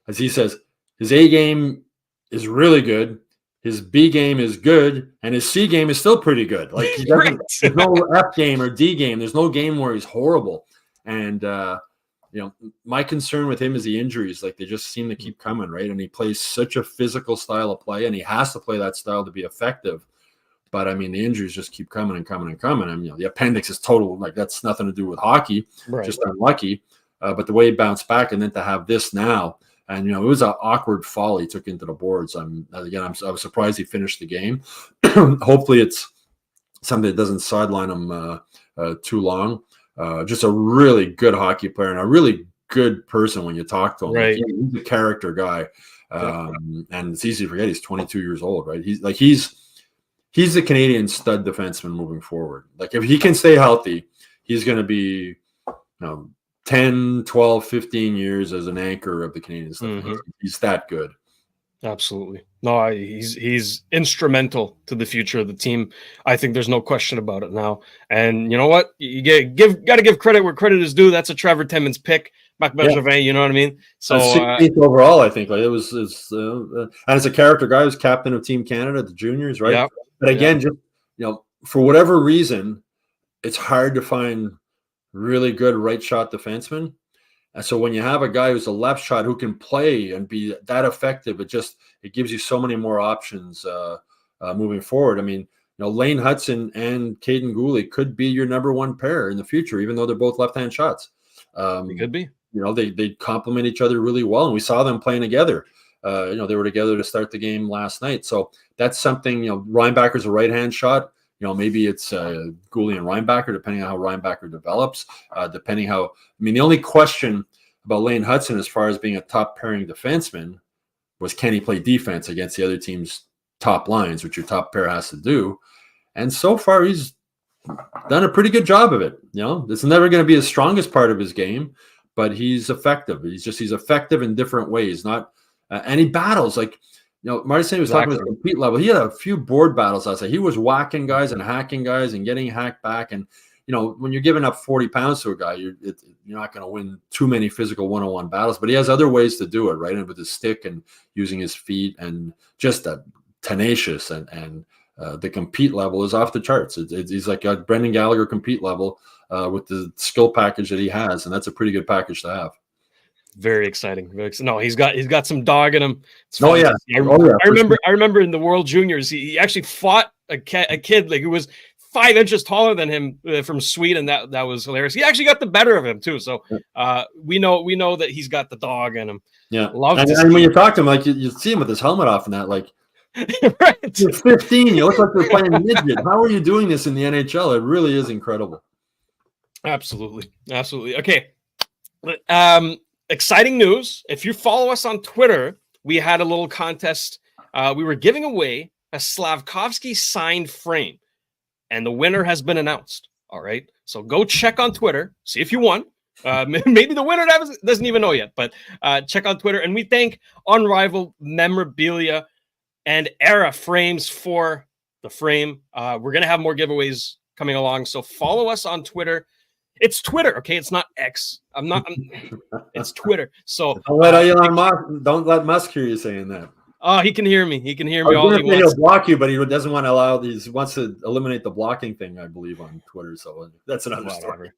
H: As he says, his A game is really good, his B game is good, and his C game is still pretty good. Like, he doesn't, there's no F game or D game. There's no game where he's horrible. And my concern with him is the injuries. Like, they just seem to keep coming, right? And he plays such a physical style of play, and he has to play that style to be effective. But the injuries just keep coming and coming and coming. The appendix is total. Like, that's nothing to do with hockey, just unlucky. But the way he bounced back, and then to have this now, and it was an awkward fall he took into the boards. I was surprised he finished the game. Hopefully, it's something that doesn't sideline him too long. Just a really good hockey player and a really good person when you talk to him.
G: Right.
H: He's a character guy, and it's easy to forget he's 22 years old. Right? He's the Canadian stud defenseman moving forward. Like, if he can stay healthy, he's going to be 10, 12, 15 years as an anchor of the Canadiens. Mm-hmm. He's that good.
G: Absolutely. No, he's instrumental to the future of the team. I think there's no question about it now. And you know what? You got to give credit where credit is due. That's a Trevor Timmins pick. Mac Bergevin, you know what I mean? So
H: 16th overall, I think. Like, it was and as a character guy, he was captain of Team Canada, the juniors, right? Yeah. But again, just for whatever reason, it's hard to find really good right shot defenseman. And so when you have a guy who's a left shot who can play and be that effective, it gives you so many more options moving forward. I mean, Lane Hutson and Kaiden Guhle could be your number one pair in the future, even though they're both left-hand shots.
G: It could be.
H: They complement each other really well, and we saw them playing together. They were together to start the game last night. So that's something, Reinbacker's a right-hand shot. Maybe it's Guhle and Reinbacker, depending on how Reinbacker develops, the only question about Lane Hutson as far as being a top pairing defenseman was, can he play defense against the other team's top lines, which your top pair has to do. And so far he's done a pretty good job of it. It's never going to be the strongest part of his game, but he's effective. He's effective in different ways. Not and he battles like, Marty St. was talking about the compete level. He had a few board battles last night. He was whacking guys and hacking guys and getting hacked back. And, when you're giving up 40 pounds to a guy, you're not going to win too many physical one-on-one battles. But he has other ways to do it, right? And with his stick and using his feet and just tenacious and the compete level is off the charts. He's like a Brendan Gallagher compete level with the skill package that he has. And that's a pretty good package to have.
G: Very exciting. No, he's got some dog in him.
H: Oh yeah.
G: I remember in the World Juniors, he actually fought a kid who was 5 inches taller than him from Sweden. That was hilarious. He actually got the better of him too. So we know that he's got the dog in him.
H: Yeah. And when you talk to him, you see him with his helmet off and that,
G: right.
H: You're 15. You look like you're playing midget. How are you doing this in the NHL? It really is incredible.
G: Absolutely. Okay. Exciting news. If you follow us on Twitter, we had a little contest. We were giving away a Slafkovsky signed frame, and the winner has been announced. All right. So go check on Twitter, see if you won. Maybe the winner doesn't even know yet, but check on Twitter. And we thank Unrivaled Memorabilia and Era Frames for the frame. We're going to have more giveaways coming along. So follow us on Twitter. It's Twitter, okay? It's not X. It's Twitter. So
H: don't let Musk hear you saying that.
G: Oh, he can hear me. He can hear me all he wants.
H: He'll block you, but he doesn't want to allow these. He wants to eliminate the blocking thing, I believe, on Twitter. So that's another story.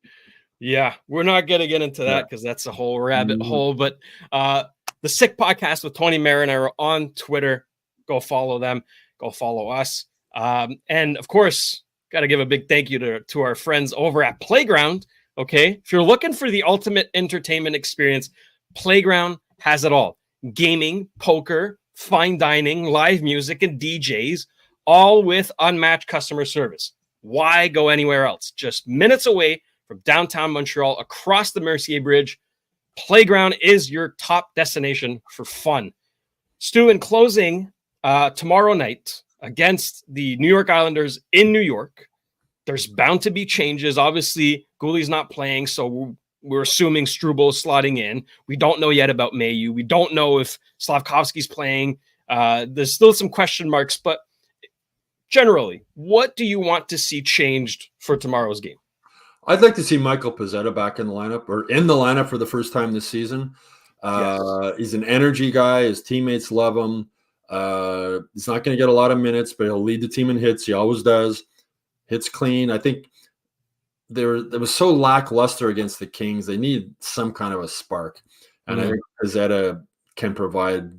G: Yeah, we're not going to get into that because that's a whole rabbit hole. But the Sick Podcast with Tony Marinaro on Twitter. Go follow them. Go follow us. And of course, got to give a big thank you to our friends over at Playground. Okay, if you're looking for the ultimate entertainment experience, Playground has it all: gaming, poker, fine dining, live music, and DJs, all with unmatched customer service. Why go anywhere else? Just minutes away from downtown Montreal, across the Mercier Bridge. Playground is your top destination for fun. Stu, in closing, tomorrow night against the New York Islanders in New York, there's bound to be changes. Obviously, Guhle's not playing, so we're assuming Struble slotting in. We don't know yet about Mayu. We don't know if Slafkovsky's playing. There's still some question marks, but generally, what do you want to see changed for tomorrow's game?
H: I'd like to see Michael Pezzetta back in the lineup for the first time this season. He's an energy guy. His teammates love him. He's not going to get a lot of minutes, but he'll lead the team in hits. He always does. Hits clean. I think there was so lackluster against the Kings. They need some kind of a spark. And I think Pezzetta can provide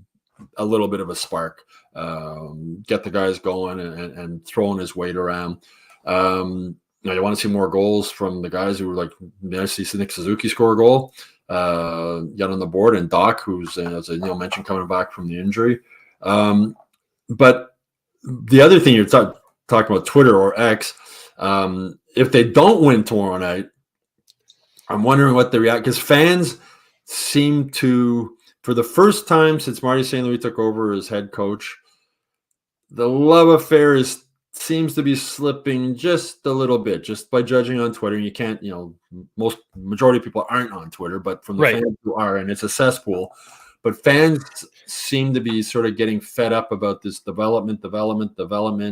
H: a little bit of a spark, get the guys going and throwing his weight around. You want to see more goals from the guys who were like, see Nick Suzuki score a goal, get on the board, and Doc, who's, as Neil mentioned, coming back from the injury. But the other thing you're talking about Twitter or X, if they don't win tomorrow night, I'm wondering what the react, because fans seem to, for the first time since Marty St. Louis took over as head coach, the love affair seems to be slipping just a little bit, just by judging on Twitter. You can't, majority of people aren't on Twitter, but from the fans who are, and it's a cesspool. But fans seem to be sort of getting fed up about this development. They want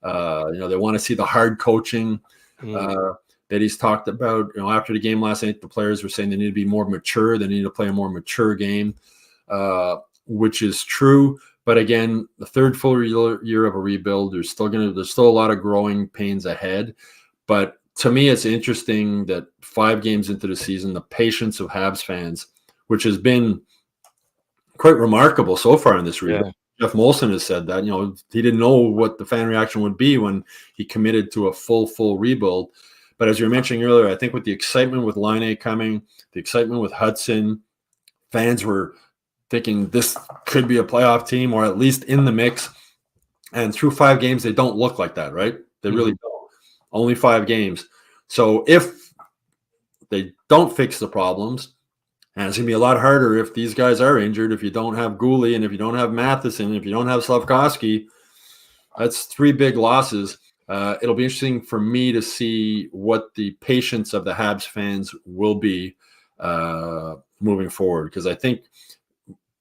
H: to see the hard coaching that he's talked about. After the game last night, the players were saying they need to be more mature. They need to play a more mature game, which is true. But again, the third full year of a rebuild, there's still a lot of growing pains ahead. But to me, it's interesting that 5 games into the season, the patience of Habs fans, which has been quite remarkable so far in this rebuild. Yeah. Jeff Molson has said that, he didn't know what the fan reaction would be when he committed to a full rebuild. But as you were mentioning earlier, I think with the excitement with Laine coming, the excitement with Hutson, fans were thinking this could be a playoff team or at least in the mix. And through 5 games, they don't look like that, right? They really don't. Only 5 games. So if they don't fix the problems, and it's going to be a lot harder if these guys are injured, if you don't have Guhle and if you don't have Matheson, if you don't have Slafkovsky, that's 3 big losses. It'll be interesting for me to see what the patience of the Habs fans will be moving forward. Because I think,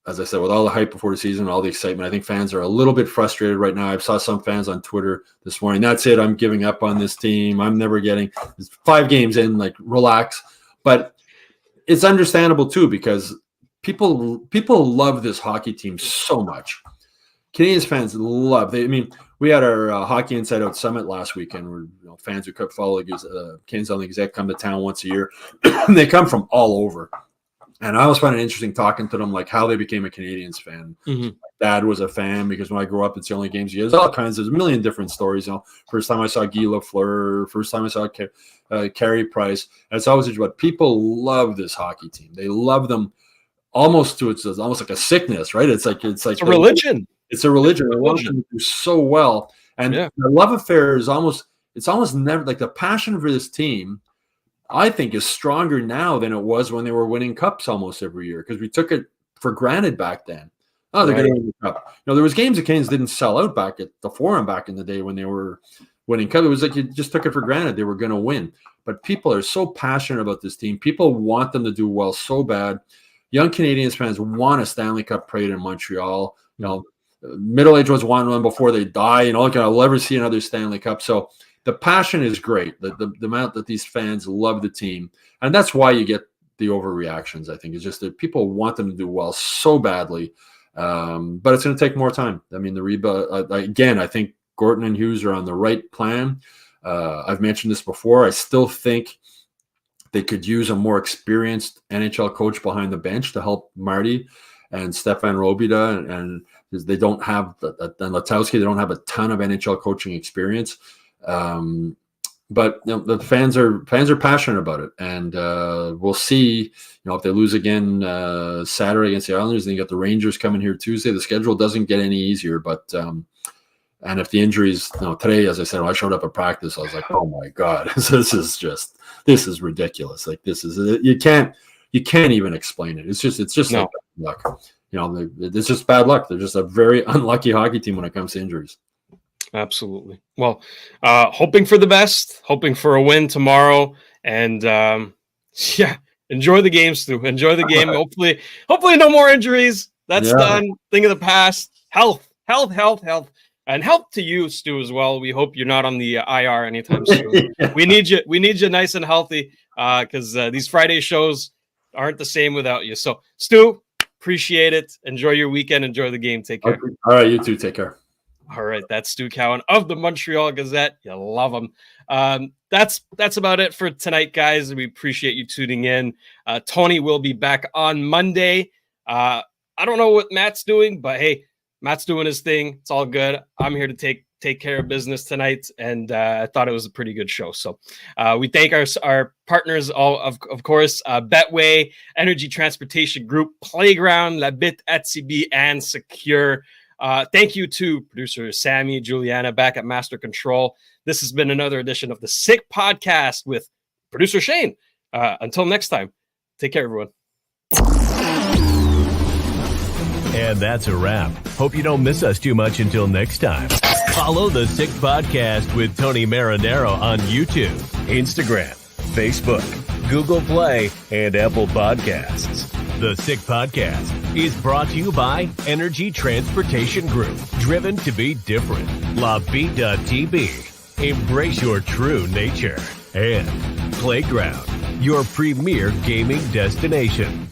H: as I said, with all the hype before the season, all the excitement, I think fans are a little bit frustrated right now. I saw some fans on Twitter this morning. That's it. I'm giving up on this team. I'm never getting 5 games in, like, relax. But it's understandable too, because people love this hockey team so much. Canadiens fans love. We had our Hockey Inside Out Summit last weekend, where fans who could follow Canadiens on the Gazette come to town once a year. They come from all over, and I always find it interesting talking to them, like how they became a Canadiens fan.
G: Mm-hmm.
H: My dad was a fan because when I grew up, it's the only games you get. There's all kinds. There's a million different stories. First time I saw Guy Lafleur, first time I saw Carey Price. And it's always about people love this hockey team. They love them almost like a sickness, right? It's like
G: a religion.
H: It's a religion. They want them to do so well, and the love affair is almost never, like, the passion for this team, I think, is stronger now than it was when they were winning cups almost every year, because we took it for granted back then. Oh, they're going to win the cup. There was games the Canes didn't sell out back at the Forum back in the day when they were winning cup. It was like you just took it for granted they were going to win. But people are so passionate about this team. People want them to do well so bad. Young Canadiens fans want a Stanley Cup parade in Montreal. Middle-aged ones want one before they die. I'll ever see another Stanley Cup. So the passion is great. The amount that these fans love the team, and that's why you get the overreactions. I think it's just that people want them to do well so badly, but it's going to take more time. The rebuild again. I think Gorton and Hughes are on the right plan. I've mentioned this before. I still think they could use a more experienced NHL coach behind the bench to help Marty and Stefan Robida, and they don't have and Latowski. They don't have a ton of NHL coaching experience, but the fans are passionate about it, and we'll see. If they lose again Saturday against the Islanders, then you got the Rangers coming here Tuesday. The schedule doesn't get any easier, but and if the injuries, today, as I said, when I showed up at practice, I was like, oh my God, this is ridiculous. Like, this is you can't even explain it. It's just no. Like bad luck. It's just bad luck. They're just a very unlucky hockey team when it comes to injuries.
G: Absolutely. Well, hoping for the best, hoping for a win tomorrow, and enjoy the game, Stu. Enjoy the game. Hopefully no more injuries. That's done. Thing of the past. Health, and health to you, Stu, as well. We hope you're not on the IR anytime soon. We need you nice and healthy, because these Friday shows aren't the same without you. So, Stu, appreciate it. Enjoy your weekend. Enjoy the game. Take care.
H: All right, you too. Take care.
G: All right, that's Stu Cowan of the Montreal Gazette. You love him. That's about it for tonight, guys. We appreciate you tuning in. Tony will be back on Monday. I don't know what Matt's doing, but hey, Matt's doing his thing. It's all good. I'm here to take care of business tonight, and I thought it was a pretty good show. So we thank our partners, of course, Betway, Energy Transportation Group, Playground, La Bittt, Tibi, and Secure. Thank you to producer Sammy, Juliana, back at Master Control. This has been another edition of the Sick Podcast with producer Shayne. Until next time, take care, everyone.
C: And that's a wrap. Hope you don't miss us too much until next time. Follow the Sick Podcast with Tony Marinaro on YouTube, Instagram, Facebook, Google Play, and Apple Podcasts. The Sick Podcast is brought to you by Energy Transportation Group, driven to be different. LaBita.tb, embrace your true nature. And Playground, your premier gaming destination.